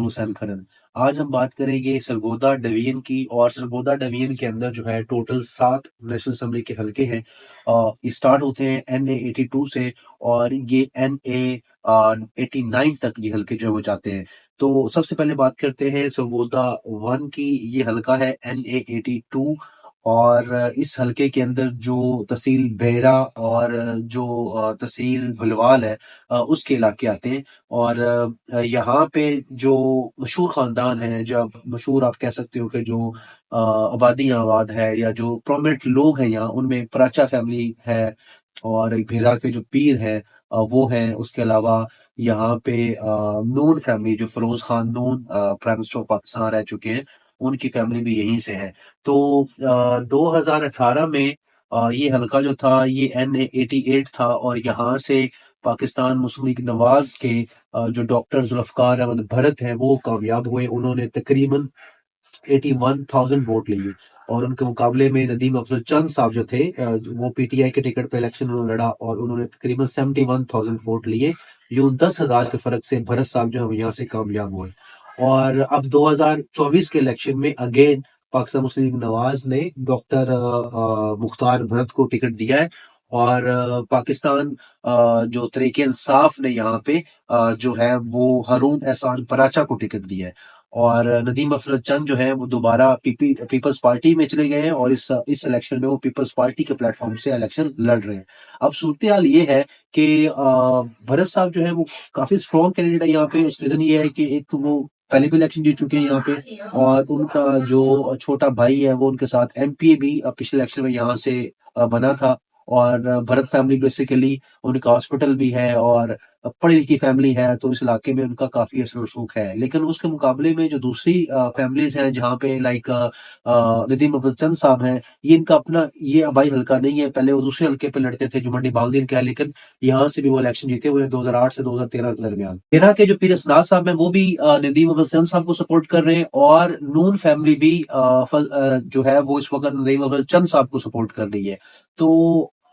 हुसैन खरन। आज हम बात करेंगे सरगोदा डिवीजन की, और सरगोदा डिवीजन के अंदर जो है टोटल 7 नेशनल असेंबली के हलके हैं। ये स्टार्ट होते हैं NA 82 से, और ये NA 89 तक ये हलके जो है वो जाते हैं। तो सबसे पहले बात करते हैं सरगोदा 1 की। ये हलका है NA 82, और इस हलके के अंदर जो तहसील बेहरा और जो तहसील भुलवाल है, उसके इलाके आते हैं। और यहाँ पे जो मशहूर खानदान है, जब मशहूर आप कह सकते हो कि जो आबादी आबाद है या जो प्रोमिनेंट लोग हैं यहाँ, उनमें पराचा फैमिली है, और भेरा के जो पीर है वो है। उसके अलावा यहाँ पे नून फैमिली, जो फिरोज खान नून प्राइम मिनिस्टर ऑफ पाकिस्तान रह चुके हैं, उनकी फैमिली भी यहीं से है। तो 2018 में ये हलका जो था ये NA 88 था, और यहाँ से पाकिस्तान मुस्लिम लीग नवाज के जो डॉक्टर जुल्फकार अहमद भरत हैं वो कामयाब हुए। उन्होंने तकरीबन 81,000 वोट लिए, और उनके मुकाबले में नदीम अफजल चंद साहब जो थे, वो PTI के टिकट पे इलेक्शन उन्होंने लड़ा, और उन्होंने तकरीबन 71,000 वोट लिए। यूं 10,000 के फर्क से भरत साहब जो है यहाँ से कामयाब हुए। और अब 2024 के इलेक्शन में अगेन पाकिस्तान मुस्लिम लीग नवाज ने डॉक्टर मुख्तार भरत को टिकट दिया है, और पाकिस्तान जो तरीके इंसाफ ने यहाँ पे जो है वो हारून एहसान पराचा को टिकट दिया है। और नदीम अफजल चंद जो है वो दोबारा पीपल्स पार्टी में चले गए हैं, और इस इलेक्शन में वो पीपल्स पार्टी के प्लेटफॉर्म से इलेक्शन लड़ रहे हैं। अब सूरत हाल ये है कि भरत साहब जो है वो काफी स्ट्रॉन्ग कैंडिडेट है यहाँ पे। उसका रीजन ये है कि एक तो वो पहले भी इलेक्शन जीत चुके हैं यहाँ पे, और उनका जो छोटा भाई है वो उनके साथ MPA भी पिछले इलेक्शन में यहाँ से बना था। और भरत फैमिली बेसिकली उनका हॉस्पिटल भी है, और पढ़ी लिखी फैमिली है, तो इस इलाके में उनका काफी असर रसूख है। लेकिन उसके मुकाबले में जो दूसरी फैमिलीज हैं, जहाँ पे लाइक नदीम अफजल चंद साहब हैं, ये इनका अपना ये आबाई हल्का नहीं है। पहले वो दूसरे हल्के पे लड़ते थे जो मंडी बाउद्दीन का है, लेकिन यहाँ से भी वो इलेक्शन जीते हुए हैं 2008 से 2013 के दरमियान। तेरह के जो पीर असनाद साहब हैं वो भी नदीम अफजल चंद साहब को सपोर्ट कर रहे हैं, और नून फैमिली भी जो है वो इस वक्त नदीम अफजल चंद साहब को सपोर्ट कर रही है। तो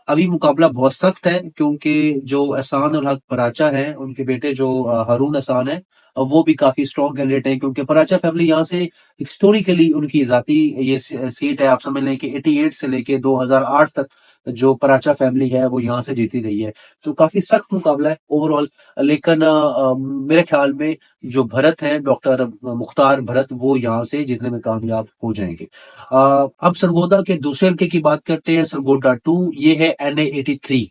अभी मुकाबला बहुत सख्त है, क्योंकि जो एहसान उल हक पराचा है, उनके बेटे जो हारून एहसान है, वो भी काफी स्ट्रॉन्ग कैंडिडेट है। क्योंकि पराचा फैमिली यहाँ से हिस्टोरिकली उनकी जाती ये सीट है। आप समझ लें कि 88 से लेके 2008 तक जो पराचा फैमिली है वो यहाँ से जीती रही है। तो काफी सख्त मुकाबला है ओवरऑल। लेकिन मेरे ख्याल में जो भरत है, डॉक्टर मुख्तार भरत, वो यहाँ से जीतने में कामयाब हो जाएंगे। अब सरगोदा के दूसरे हल्के की बात करते हैं, सरगोदा 2। ये है NA 83,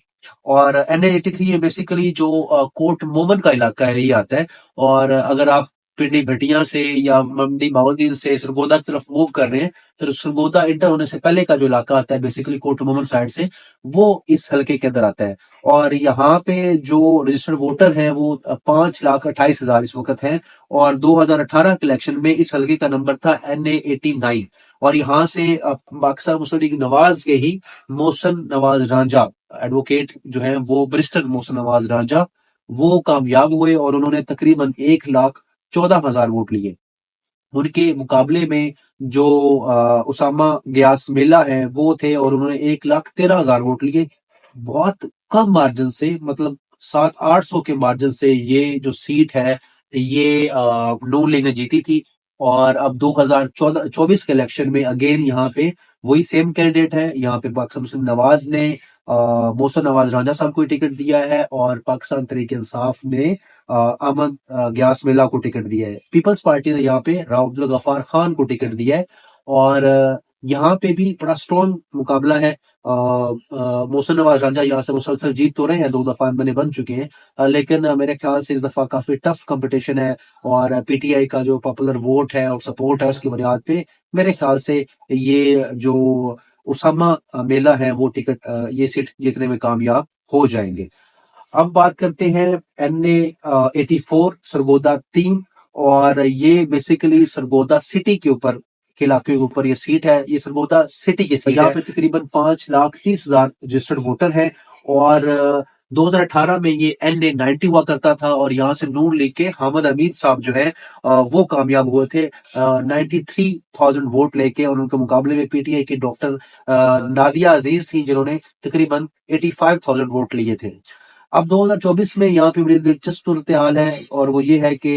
और NA 83 ये बेसिकली जो कोट मोमन का इलाका है ये आता है। और अगर आप पिंडी भटिया से या मंडी बाउद्दीन से सरगोदा की तरफ मूव कर रहे हैं, तो सरगोदा इंटर होने से पहले का जो इलाका आता है बेसिकली कोट मोमन साइड से, वो इस हल्के के अंदर आता है। और यहाँ पे जो रजिस्टर्ड वोटर हैं वो 5,28,000 इस वक्त हैं। और 2018 के इलेक्शन में इस हल्के का नंबर था NA 89, और यहाँ से पाकिस्तान मुस्लिम लीग नवाज के ही मोहसन नवाज रांझा, एडवोकेट जो है वो बैरिस्टर मोहसन नवाज रांझा, वो कामयाब हुए, और उन्होंने तकरीबन 1,14,000 वोट लिए। उनके मुकाबले में जो उसामा गयास मेला है वो थे, और उन्होंने 1,13,000 वोट लिए। बहुत कम मार्जिन से, मतलब 700-800 के मार्जिन से ये जो सीट है ये नून लीग ने जीती थी। और अब 2024 के इलेक्शन में अगेन यहाँ पे वही सेम कैंडिडेट है। यहाँ पे पाकिस्तान मुस्लिम नवाज ने मोहसन नवाज रांझा साहब को टिकट दिया है, और पाकिस्तान तहरीक इंसाफ ने अहमद गयास मेला को टिकट दिया है। पीपल्स पार्टी ने यहाँ पे राव अब्दुल गफ्फार खान को टिकट दिया है। और यहाँ पे भी बड़ा स्ट्रॉन्ग मुकाबला है। मोहसन नवाज रांझा यहाँ से मुसलसल जीत तो रहे हैं, 2 दफा मैंने बन चुके हैं, लेकिन मेरे ख्याल से इस दफा काफी टफ कंपटीशन है। और PTI का जो पॉपुलर वोट है और सपोर्ट है, उसकी बुनियाद पे मेरे ख्याल से ये जो उसामा मेला है वो ये सीट जीतने में कामयाब हो जाएंगे। अब बात करते हैं NA 84 सरगोदा 3, और ये बेसिकली सरगोदा सिटी के इलाके के ऊपर ये सीट है। ये सरगोदा सिटी की सीट है। यहाँ पे तकरीबन 5,30,000 रजिस्टर्ड वोटर हैं। और 2018 में ये NA 90 हुआ करता था, और यहाँ से नून लीग के हामिद हमीद साहब जो है वो कामयाब हुए थे 93,000 वोट लेके। और उनके मुकाबले में PTI के डॉक्टर नादिया अजीज थी, जिन्होंने तकरीबन 85,000 वोट लिए थे। अब 2024 में यहाँ पे बड़ी दिलचस्प सूरत हाल है और वो ये है कि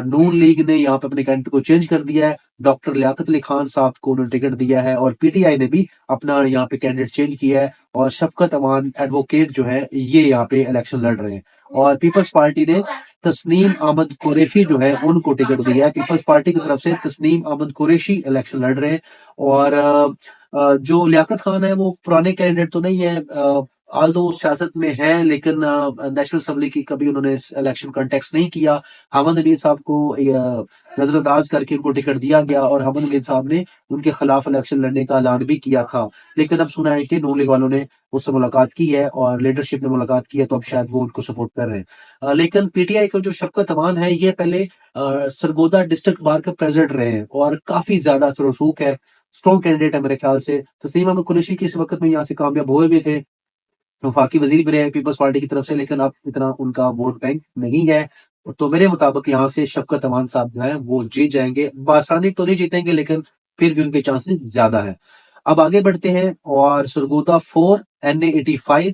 नून लीग ने यहाँ पे अपने कैंडिडेट को चेंज कर दिया है। डॉक्टर लियाकत अली खान साहब को उन्होंने टिकट दिया है और पीटीआई ने भी अपना यहाँ पे कैंडिडेट चेंज किया है और शफकत अमान एडवोकेट जो है ये यहाँ पे इलेक्शन लड़ रहे हैं। और पीपल्स पार्टी ने तस्नीम अहमद कुरैशी जो है उनको टिकट दिया है। पीपल्स पार्टी की तरफ से तस्नीम अहमद कुरैशी इलेक्शन लड़ रहे हैं और जो लियाकत खान है वो पुराने कैंडिडेट तो नहीं है, आल्दो सियासत में है, लेकिन नेशनल असेंबली की कभी उन्होंने इलेक्शन कंटेक्स नहीं किया। हमद अमीर साहब को नजरअंदाज करके उनको टिकट दिया गया और हमद अमीर साहब ने उनके खिलाफ इलेक्शन लड़ने का ऐलान भी किया था। लेकिन अब सुना है कि नून लीग वालों ने उससे मुलाकात की है और लीडरशिप ने मुलाकात की है, तो अब शायद वो उनको सपोर्ट कर रहे हैं। लेकिन पीटीआई का जो शफकत अमान है ये पहले सरगोदा डिस्ट्रिक्ट बार के प्रेसिडेंट रहे हैं और काफी ज्यादा रसूख है, स्ट्रॉन्ग कैंडिडेट है मेरे ख्याल से। तस्लीम अहमद कुरैशी की इस वक्त में यहाँ से कामयाब हुए भी थे, वफाकी वजीर भी रहे पीपल्स पार्टी की तरफ से, लेकिन अब इतना उनका वोट बैंक नहीं है। तो मेरे मुताबिक यहाँ से शफकत अमान साहब जो है वो जीत जाएंगे। बासानी तो नहीं जीतेंगे लेकिन फिर भी उनके चांसेस ज्यादा है। अब आगे बढ़ते हैं और सरगोदा 4 NA85,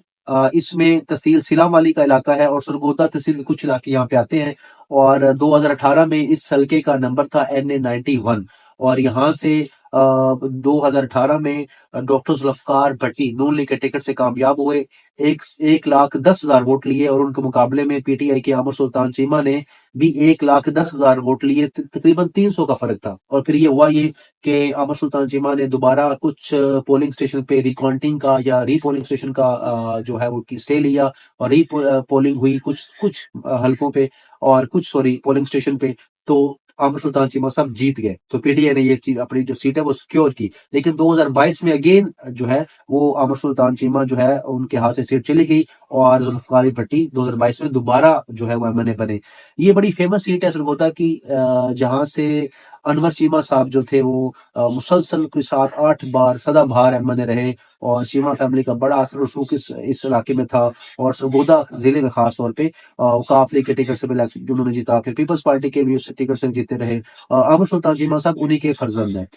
इसमें तहसील सिलामाली का इलाका है और सरगोदा तहसील के कुछ इलाके यहाँ पे आते हैं। और 2018 में इस हल्के का नंबर था NA91 और यहाँ से 2018 में डॉक्टर जुल्फकार भट्टी नून लीग के टिकट से कामयाब हुए। 1,10,000 वोट लिए और उनके मुकाबले में पीटीआई के आमर सुल्तान चीमा ने भी 1,10,000 वोट लिए। तकरीबन 300 का फर्क था और फिर ये हुआ ये कि आमर सुल्तान चीमा ने दोबारा कुछ पोलिंग स्टेशन पे रिकाउंटिंग का या रीपोलिंग स्टेशन का जो है वो की स्टे लिया और री पोलिंग हुई कुछ कुछ हलकों पे और कुछ सॉरी पोलिंग स्टेशन पे, तो आमर सुल्तान चीमा साहब जीत गए। तो पीटीआई ने ये चीज अपनी जो सीट है वो सिक्योर की। लेकिन 2022 में अगेन जो है वो आमर सुल्तान चीमा जो है उनके हाथ से सीट चली गई और जुल्फकार भट्टी 2022 में दोबारा जो है वो एमएनए बने। ये बड़ी फेमस सीट है सरगोदा की, जहां से अनवर चीमा साहब जो थे वो मुसलसल के साथ 8 बार सदाबहार एमएनए रहे और चीमा फैमिली का बड़ा असर रसूख इस इलाके में था। और सरगोदा जिले में खास तौर पे काफली के टिकट से भी इलेक्शन जो उन्होंने जीता, फिर पीपल्स पार्टी के भी उस टिकट से जीते रहे। आमिर सुल्तान चीमा साहब उन्हीं के फर्जंद हैं।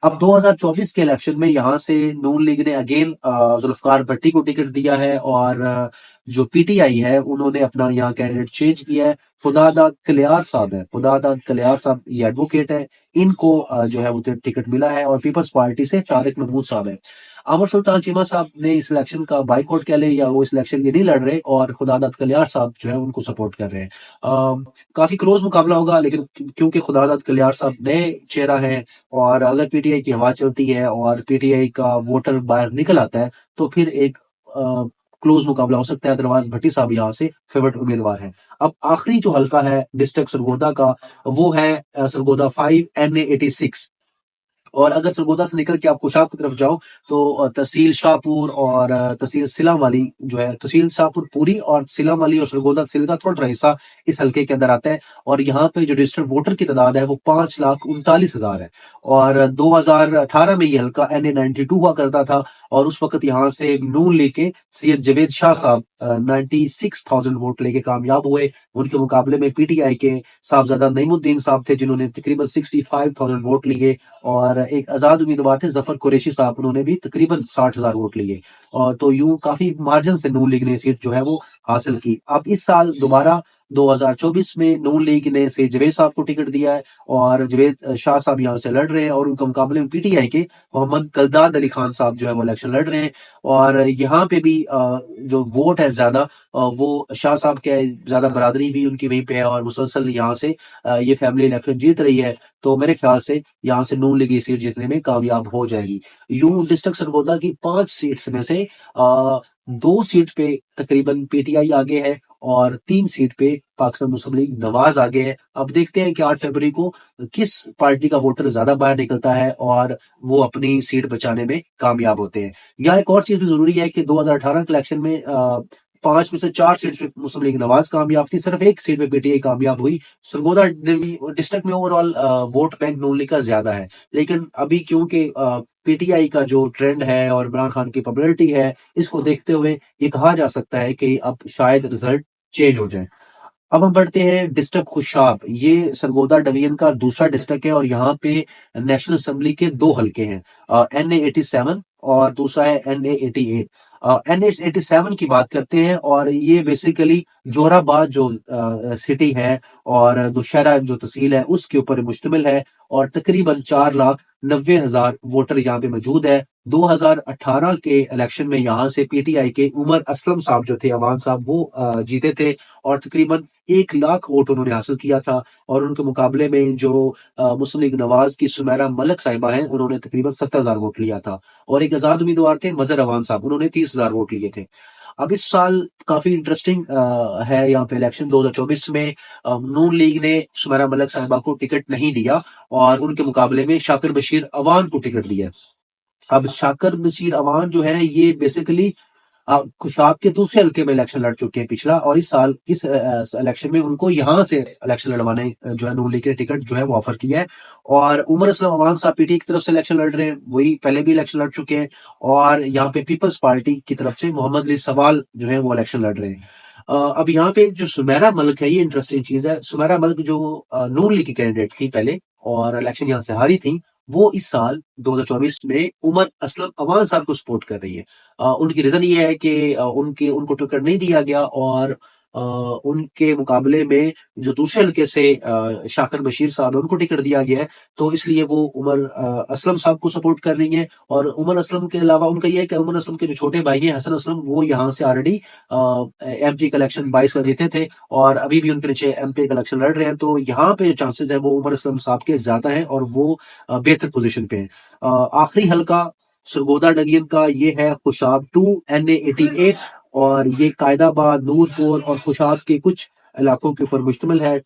अब 2024 के इलेक्शन में यहाँ से नून लीग ने अगेन जुल्फकार भट्टी को टिकट दिया है और जो पीटीआई है उन्होंने अपना यहाँ कैंडिडेट चेंज किया है। खुदादाद कलियार साहब है, खुदादाद कलियार साहब ये एडवोकेट है, इनको जो है वो टिकट मिला है और पीपल्स पार्टी से तारिक महमूद साहब है। आमर सुल्तान चीमा साहब ने इस इलेक्शन का बाइकआउट कह ले या वो इस इलेक्शन ये नहीं लड़ रहे और खुदादाद कलियार साहब जो है उनको सपोर्ट कर रहे हैं। काफी क्लोज मुकाबला होगा, लेकिन क्योंकि खुदादाद कलियार साहब नए चेहरा है और अगर पीटीआई की हवा चलती है और पीटीआई का वोटर बाहर निकल आता है तो फिर एक क्लोज मुकाबला हो सकता है। अदरवाइज भट्टी साहब यहाँ से फेवरेट उम्मीदवार हैं। अब आखिरी जो हल्का है डिस्ट्रिक्ट सरगोदा का वो है सरगोदा 5 NA86। और अगर सरगोदा से निकल के आप कुशाब की तरफ जाओ तो तहसील शाहपुर और तहसील सिलामाली जो है, तहसील शाहपुर पूरी और सिलामाली और सरगोदा तहसील का थोड़ा हिस्सा इस हल्के के अंदर आता है। और यहाँ पे जो रजिस्टर्ड वोटर की तादाद है वो 5,39,000 है और 2018 में ये हल्का NA92 हुआ करता था और उस वक्त यहाँ से नून लेके सैयद जवेद शाह साहब 96,000 वोट लेके कामयाब हुए। उनके मुकाबले में पीटीआई के साहबजादा नईमुद्दीन साहब थे जिन्होंने तकरीबन 65,000 वोट लिए और एक आजाद उम्मीदवार थे जफर कुरैशी साहब, उन्होंने भी तकरीबन 60,000 वोट लिए। और तो यूं काफी मार्जिन से नून लीग ने सीट जो है वो हासिल की। अब इस साल दोबारा 2024 में नून लीग ने से जवेद साहब को टिकट दिया है और जवेद शाह साहब यहाँ से लड़ रहे हैं और उनके मुकाबले में पीटीआई के मोहम्मद गलदाद अली खान साहब जो है वो इलेक्शन लड़ रहे हैं। और यहाँ पे भी जो वोट है ज्यादा वो शाह साहब के ज्यादा बरादरी भी उनकी वहीं पे है और मुसलसल यहाँ से ये फैमिली इलेक्शन जीत रही है। तो मेरे ख्याल से यहाँ से नून लीग ये सीट जीतने में कामयाब हो जाएगी। यूं डिस्ट्रिक्ट सरगोदा की 5 सीट्स में से 2 सीट पे तकरीबन पीटीआई आगे है और 3 सीट पे पाकिस्तान मुस्लिम लीग नवाज आगे है। अब देखते हैं कि 8 फरवरी को किस पार्टी का वोटर ज्यादा बाहर निकलता है और वो अपनी सीट बचाने में कामयाब होते हैं। यहाँ एक और चीज भी जरूरी है कि 2018 के इलेक्शन में 5 में से 4 सीट पे मुस्लिम लीग नवाज कामयाब थी, सिर्फ 1 सीट पे पीटीआई कामयाब हुई। सरगोदा डिस्ट्रिक्ट में ओवरऑल वोट बैंक नून लीग का ज्यादा है, लेकिन अभी क्योंकि पीटीआई का जो ट्रेंड है और इमरान खान की पॉपुलैरिटी है, इसको देखते हुए ये कहा जा सकता है कि अब शायद रिजल्ट चेंज हो जाए। अब हम बढ़ते हैं डिस्ट्रिक्ट खुशाब। ये सरगोदा डिवीजन का दूसरा डिस्ट्रिक्ट है और यहाँ पे नेशनल असेंबली के 2 हलके हैं, NA87 और दूसरा है NA88। NH 87 की बात करते हैं और ये बेसिकली जोराबाद जो सिटी है और दुशहरा जो तहसील है उसके ऊपर मुश्तमिल है और तकरीबन 4,90,000 वोटर यहाँ पे मौजूद है। 2018 के इलेक्शन में यहाँ से पीटीआई के उमर असलम साहब जो थे, अवान साहब, वो जीते थे और तकरीबन 1 लाख वोट उन्होंने हासिल किया था और उनके मुकाबले में जो मुस्लिम लीग नवाज की सुमेरा मलिक साहिबा हैं, उन्होंने तकरीबन 70,000 वोट लिया था और एक आजाद उम्मीदवार थे मजहर अवान साहब, उन्होंने 30,000 वोट लिए थे। अब इस साल काफी इंटरेस्टिंग है यहाँ पे इलेक्शन 2024 में। नून लीग ने सुमेरा मलिक साहिबा को टिकट नहीं दिया और उनके मुकाबले में शाकिर बशीर अवान को टिकट दिया। अब शाकिर बशीर अवान जो है ये बेसिकली खुशाब के दूसरे हल्के में इलेक्शन लड़ चुके हैं पिछला और इस साल इस इलेक्शन में उनको यहाँ से इलेक्शन लड़वाने जो है नून लीग के टिकट जो है वो ऑफर किया है और उमर असलम अमान साहब पीटी की तरफ से इलेक्शन लड़ रहे हैं, वही पहले भी इलेक्शन लड़ चुके हैं और यहाँ पे पीपल्स पार्टी की तरफ से मोहम्मद अली सवाल जो है वो इलेक्शन लड़ रहे हैं। अब यहाँ पे जो सुमेरा मलिक है, ये इंटरेस्टिंग चीज है। सुमेरा मलिक जो नून लीग की कैंडिडेट थी पहले और इलेक्शन यहाँ से हारी थी, वो इस साल 2024 में उमर असलम अवान साहब को सपोर्ट कर रही है। उनकी रीजन ये है कि उनको टिकट नहीं दिया गया और उनके मुकाबले में जो दूसरे हल्के से शाकिर बशीर साहब है उनको टिकट दिया गया है, तो इसलिए वो उमर असलम साहब को सपोर्ट कर रही है। और उमर असलम के अलावा उनका यह है कि उमर असलम के जो छोटे भाई हैं हसन असलम, वो यहाँ से ऑलरेडी एमपी का इलेक्शन 22 का जीते थे और अभी भी उनके नीचे एमपी का इलेक्शन लड़ रहे हैं, तो यहाँ पे चांसेस है वो उमर असलम साहब के ज्यादा है और वो बेहतर पोजीशन पे है। आखिरी हल्का सरगोदा डिवीजन का ये है खुशाब 2 NA 88 और ये कायदाबाद, नूरपुर और खुशाब के कुछ इलाकों के ऊपर मुश्तमिल है।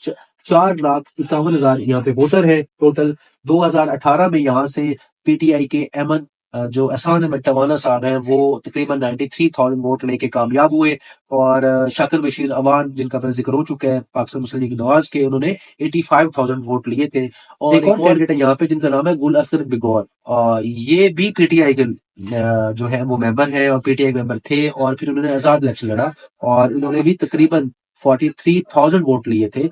4,51,000 यहाँ पे वोटर है टोटल। 2018 में यहाँ से पीटीआई के एमन जो एहसान अहमद टवाना साहब हैं, वो तकरीबन 93,000 वोट लेके कामयाब हुए और शाकिर बशीर अवान, जिनका मैंने जिक्र हो चुका है, पाकिस्तान मुस्लिम लीग नवाज के, उन्होंने 85,000 वोट लिए थे। और एक और कैंडिडेट है यहाँ पे जिनका नाम है गुल असगर बिगौर, ये भी पीटीआई के जो है वो मेंबर है और पीटीआई मेंबर थे और फिर उन्होंने आजाद इलेक्शन लड़ा और उन्होंने भी तकरीबन 43,000 वोट लिए थे।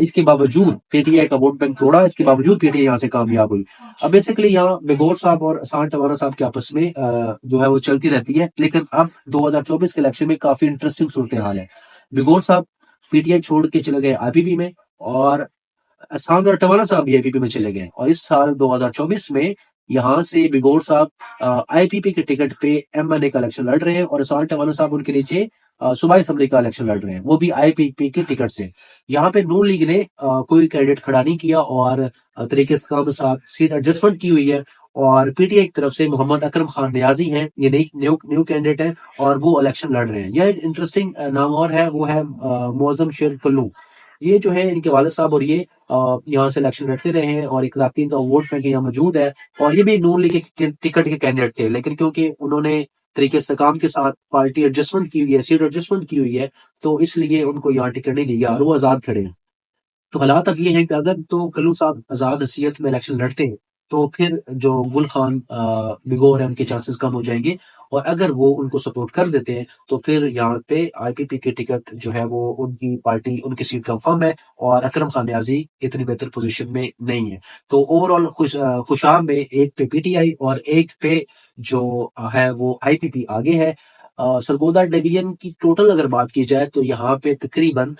इसके बावजूद पीटीआई का वोट बैंक तोड़ा, इसके बावजूद पीटीआई यहाँ से कामयाब हुई। अब बेसिकली यहाँ बेगौर साहब और अहसान टवाना साहब के आपस में जो है वो चलती रहती है, लेकिन अब 2024 के इलेक्शन में काफी इंटरेस्टिंग सूरत हाल है। बेगौर साहब पीटीआई छोड़ के चले गए आईपीपी में और अहसान और टवाना साहब भी आईपीपी में चले गए और इस साल 2024 में यहाँ से बेगौर साहब आईपीपी के टिकट पे एमएनए का इलेक्शन लड़ रहे हैं और अहसान टवाना साहब उनके नीचे सूबाई असेंबली का इलेक्शन लड़ रहे हैं, वो भी आईपीपी के टिकट से। यहाँ पे नून लीग ने कोई कैंडिडेट खड़ा नहीं किया और तरीके से काम साहब सीट एडजस्टमेंट की हुई है और पीटीआई की तरफ से मोहम्मद अकरम खान नियाजी हैं, ये न्यू कैंडिडेट है और वो इलेक्शन लड़ रहे हैं। यह एक इंटरेस्टिंग नाम और है, वो है मौजम शेर कल्लू। ये जो है इनके वालिद साहब और ये यहाँ से इलेक्शन लड़ते रहे हैं और 1,03,000 का वोट बैंक यहाँ मौजूद है और ये भी नून लीग के टिकट के कैंडिडेट थे, लेकिन क्योंकि उन्होंने तरीके इस्तेकाम के साथ पार्टी एडजस्टमेंट की हुई है, सीट एडजस्टमेंट की हुई है, तो इसलिए उनको यहाँ टिकट नहीं दिया और वो आजाद खड़े हैं। तो हालात अब ये हैं कि अगर तो कल्लू साहब आजाद हसीयत में इलेक्शन लड़ते हैं तो फिर जो गुल खान बिगौर है उनके चांसेस कम हो जाएंगे और अगर वो उनको सपोर्ट कर देते हैं तो फिर यहाँ पे आईपीपी के टिकट जो है वो उनकी पार्टी, उनकी सीट कंफर्म है और अकरम खान न्याजी इतनी बेहतर पोजीशन में नहीं है। तो ओवरऑल खुशाब में एक पे पीटीआई और एक पे जो है वो आईपीपी आगे है। सरगोदा डिवीजन की टोटल अगर बात की जाए तो यहाँ पे तकरीबन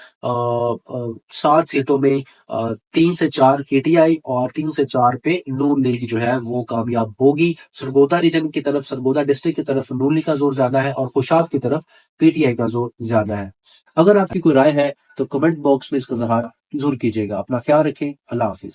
7 सीटों में 3 से 4 पीटीआई और 3 से 4 पे नून लीग जो है वो कामयाब होगी। सरगोदा रीजन की तरफ, सरगोदा डिस्ट्रिक्ट की तरफ नून लीग का जोर ज्यादा है और खुशाब की तरफ पीटीआई का जोर ज्यादा है। अगर आपकी कोई राय है तो कमेंट बॉक्स में इसका इजहार जरूर कीजिएगा। अपना ख्याल रखें। अल्लाह हाफिज।